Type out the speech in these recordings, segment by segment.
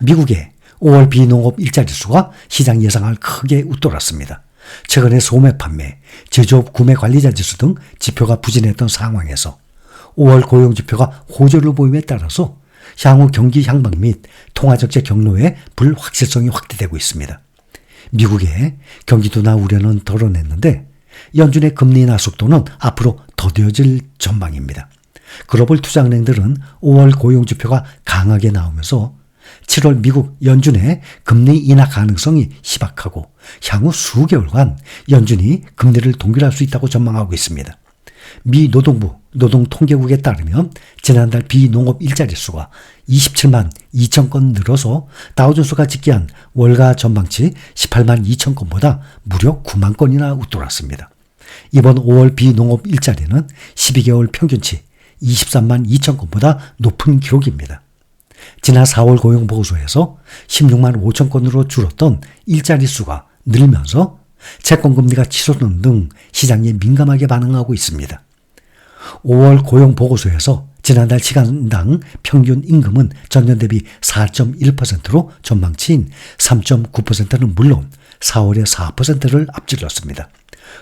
미국의 5월 비농업 일자리 수가 시장 예상을 크게 웃돌았습니다. 최근에 소매 판매, 제조업 구매 관리자 지수 등 지표가 부진했던 상황에서 5월 고용지표가 호조를 보임에 따라서 향후 경기 향방 및 통화정책 경로의 불확실성이 확대되고 있습니다. 미국의 경기 둔화 우려는 덜어냈는데 연준의 금리 인하 속도는 앞으로 더뎌질 전망입니다. 글로벌 투자은행들은 5월 고용지표가 강하게 나오면서 7월 미국 연준의 금리 인하 가능성이 희박하고 향후 수개월간 연준이 금리를 동결할 수 있다고 전망하고 있습니다. 미 노동부 노동통계국에 따르면 지난달 비농업 일자리 수가 27만 2천 건 늘어서 다우존스가 집계한 월가 전망치 18만 2천 건보다 무려 9만 건이나 웃돌았습니다. 이번 5월 비농업 일자리는 12개월 평균치 23만 2천 건보다 높은 기록입니다. 지난 4월 고용보고서에서 16만 5천 건으로 줄었던 일자리 수가 늘면서 채권금리가 치솟는 등 시장에 민감하게 반응하고 있습니다. 5월 고용보고서에서 지난달 시간당 평균 임금은 전년 대비 4.1%로 전망치인 3.9%는 물론 4월에 4%를 앞질렀습니다.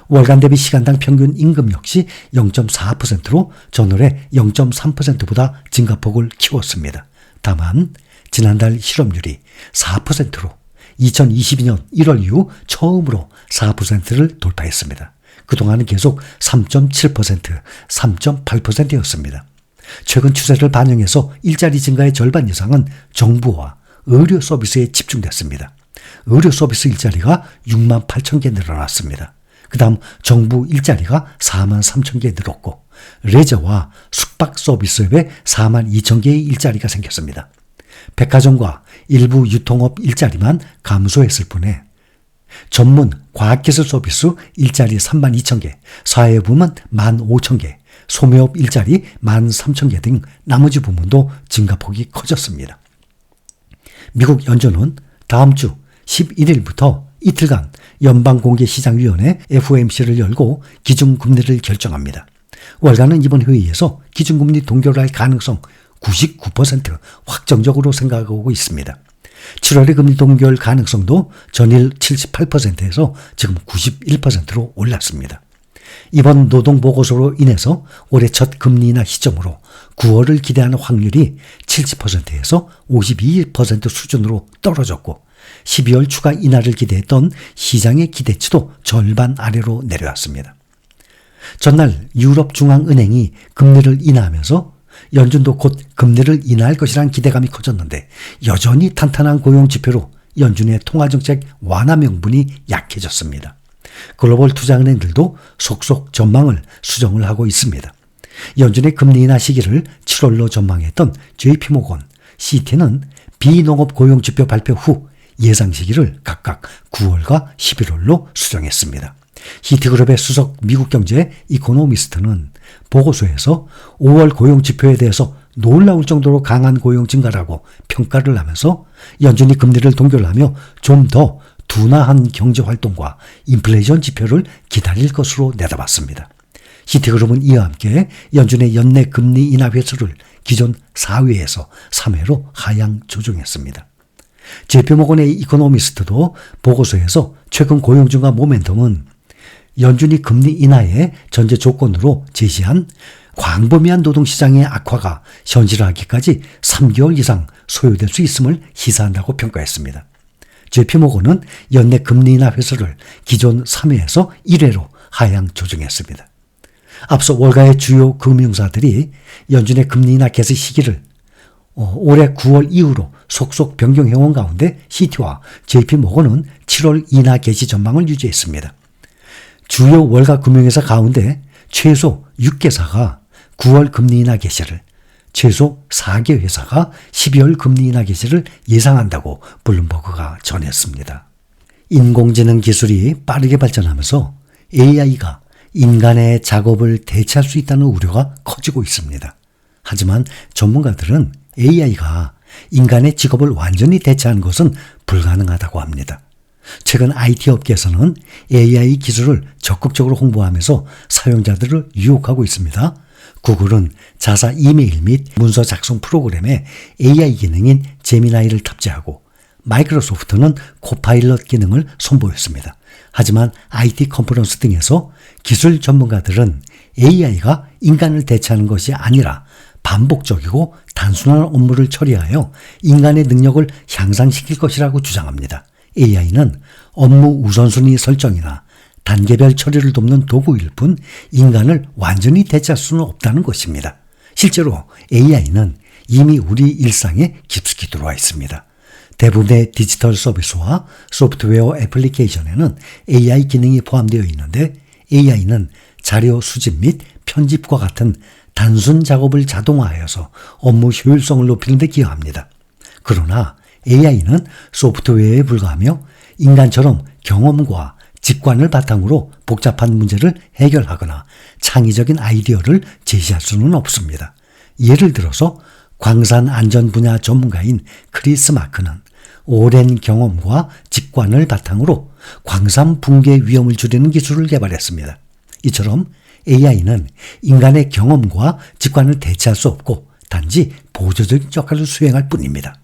월간 대비 시간당 평균 임금 역시 0.4%로 전월에 0.3%보다 증가폭을 키웠습니다. 다만 지난달 실업률이 4%로 2022년 1월 이후 처음으로 4%를 돌파했습니다. 그동안은 계속 3.7%, 3.8%였습니다. 최근 추세를 반영해서 일자리 증가의 절반 이상은 정부와 의료 서비스에 집중됐습니다. 의료 서비스 일자리가 6만 8천 개 늘어났습니다. 그 다음 정부 일자리가 4만 3천 개 늘었고 레저와 숙박 서비스업에 4만 2천 개의 일자리가 생겼습니다. 백화점과 일부 유통업 일자리만 감소했을 뿐에 전문 과학기술 서비스 일자리 3만 2천 개, 사회부문 1만 5천 개, 소매업 일자리 1만 3천 개 등 나머지 부문도 증가폭이 커졌습니다. 미국 연준은 다음 주 11일부터 이틀간 연방공개시장위원회 FOMC를 열고 기준금리를 결정합니다. 월가는 이번 회의에서 기준금리 동결할 가능성 99% 확정적으로 생각하고 있습니다. 7월의 금리 동결 가능성도 전일 78%에서 지금 91%로 올랐습니다. 이번 노동보고서로 인해서 올해 첫 금리 인하 시점으로 9월을 기대하는 확률이 70%에서 52% 수준으로 떨어졌고 12월 추가 인하를 기대했던 시장의 기대치도 절반 아래로 내려왔습니다. 전날 유럽중앙은행이 금리를 인하하면서 연준도 곧 금리를 인하할 것이라는 기대감이 커졌는데 여전히 탄탄한 고용지표로 연준의 통화정책 완화 명분이 약해졌습니다. 글로벌 투자은행들도 속속 전망을 수정을 하고 있습니다. 연준의 금리 인하 시기를 7월로 전망했던 JP모건, CT는 비농업 고용지표 발표 후 예상 시기를 각각 9월과 11월로 수정했습니다. 히트그룹의 수석 미국경제 이코노미스트는 보고서에서 5월 고용지표에 대해서 놀라울 정도로 강한 고용 증가라고 평가를 하면서 연준이 금리를 동결하며 좀 더 둔화한 경제활동과 인플레이션 지표를 기다릴 것으로 내다봤습니다. 히트그룹은 이와 함께 연준의 연내 금리 인하 회수를 기존 4회에서 3회로 하향 조정했습니다. JP모건의 이코노미스트도 보고서에서 최근 고용 증가 모멘텀은 연준이 금리 인하의 전제 조건으로 제시한 광범위한 노동시장의 악화가 현실화하기까지 3개월 이상 소요될 수 있음을 시사한다고 평가했습니다. JP모건은 연내 금리 인하 회수를 기존 3회에서 1회로 하향 조정했습니다. 앞서 월가의 주요 금융사들이 연준의 금리 인하 개시 시기를 올해 9월 이후로 속속 변경해온 가운데 CT와 JP모건은 7월 인하 개시 전망을 유지했습니다. 주요 월가 금융회사 가운데 최소 6개사가 9월 금리 인하 개시를, 최소 4개 회사가 12월 금리 인하 개시를 예상한다고 블룸버그가 전했습니다. 인공지능 기술이 빠르게 발전하면서 AI가 인간의 작업을 대체할 수 있다는 우려가 커지고 있습니다. 하지만 전문가들은 AI가 인간의 직업을 완전히 대체하는 것은 불가능하다고 합니다. 최근 IT 업계에서는 AI 기술을 적극적으로 홍보하면서 사용자들을 유혹하고 있습니다. 구글은 자사 이메일 및 문서 작성 프로그램에 AI 기능인 제미나이를 탑재하고 마이크로소프트는 코파일럿 기능을 선보였습니다. 하지만 IT 컨퍼런스 등에서 기술 전문가들은 AI가 인간을 대체하는 것이 아니라 반복적이고 단순한 업무를 처리하여 인간의 능력을 향상시킬 것이라고 주장합니다. AI는 업무 우선순위 설정이나 단계별 처리를 돕는 도구일 뿐 인간을 완전히 대체할 수는 없다는 것입니다. 실제로 AI는 이미 우리 일상에 깊숙이 들어와 있습니다. 대부분의 디지털 서비스와 소프트웨어 애플리케이션에는 AI 기능이 포함되어 있는데 AI는 자료 수집 및 편집과 같은 단순 작업을 자동화하여서 업무 효율성을 높이는 데 기여합니다. 그러나 AI는 소프트웨어에 불과하며 인간처럼 경험과 직관을 바탕으로 복잡한 문제를 해결하거나 창의적인 아이디어를 제시할 수는 없습니다. 예를 들어서 광산 안전 분야 전문가인 크리스 마크는 오랜 경험과 직관을 바탕으로 광산 붕괴 위험을 줄이는 기술을 개발했습니다. 이처럼 AI는 인간의 경험과 직관을 대체할 수 없고 단지 보조적인 역할을 수행할 뿐입니다.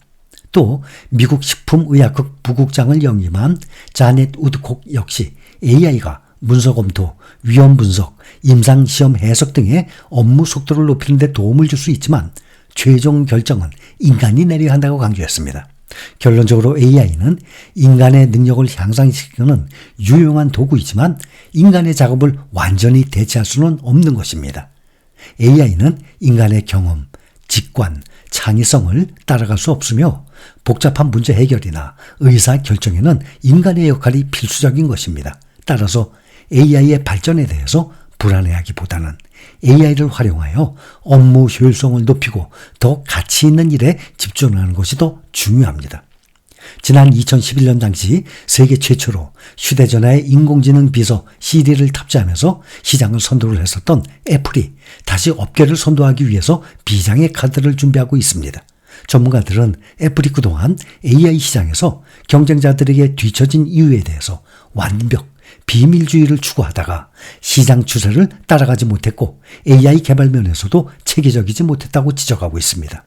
또 미국 식품의약국 부국장을 역임한 자넷 우드콕 역시 AI가 문서 검토, 위험 분석, 임상시험 해석 등의 업무 속도를 높이는 데 도움을 줄 수 있지만 최종 결정은 인간이 내려야 한다고 강조했습니다. 결론적으로 AI는 인간의 능력을 향상시키는 유용한 도구이지만 인간의 작업을 완전히 대체할 수는 없는 것입니다. AI는 인간의 경험, 직관, 창의성을 따라갈 수 없으며 복잡한 문제 해결이나 의사 결정에는 인간의 역할이 필수적인 것입니다. 따라서 AI의 발전에 대해서 불안해하기보다는 AI를 활용하여 업무 효율성을 높이고 더 가치 있는 일에 집중하는 것이 더 중요합니다. 지난 2011년 당시 세계 최초로 휴대전화에 인공지능 비서 시리를 탑재하면서 시장을 선도를 했었던 애플이 다시 업계를 선도하기 위해서 비장의 카드를 준비하고 있습니다. 전문가들은 애플이 그동안 AI 시장에서 경쟁자들에게 뒤처진 이유에 대해서 완벽, 비밀주의를 추구하다가 시장 추세를 따라가지 못했고 AI 개발 면에서도 체계적이지 못했다고 지적하고 있습니다.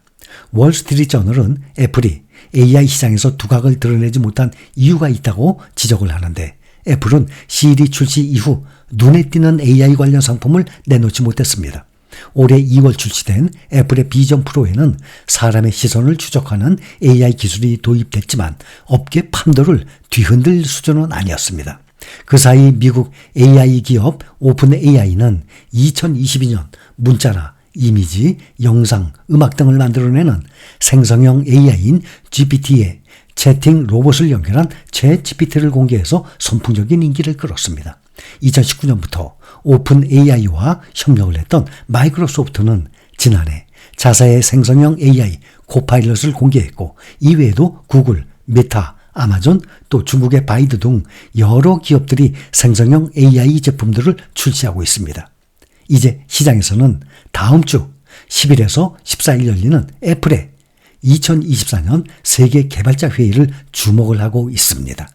월스트리트저널은 애플이 AI 시장에서 두각을 드러내지 못한 이유가 있다고 지적을 하는데 애플은 시리 출시 이후 눈에 띄는 AI 관련 상품을 내놓지 못했습니다. 올해 2월 출시된 애플의 비전 프로에는 사람의 시선을 추적하는 AI 기술이 도입됐지만 업계 판도를 뒤흔들 수준은 아니었습니다. 그 사이 미국 AI 기업 오픈 AI는 2022년 문자나 이미지, 영상, 음악 등을 만들어내는 생성형 AI인 GPT에 채팅 로봇을 연결한 챗GPT를 공개해서 선풍적인 인기를 끌었습니다. 2019년부터 오픈 AI와 협력을 했던 마이크로소프트는 지난해 자사의 생성형 AI 코파일럿을 공개했고 이외에도 구글, 메타, 아마존 또 중국의 바이두 등 여러 기업들이 생성형 AI 제품들을 출시하고 있습니다. 이제 시장에서는 다음 주 10일에서 14일 열리는 애플의 2024년 세계 개발자 회의를 주목을 하고 있습니다.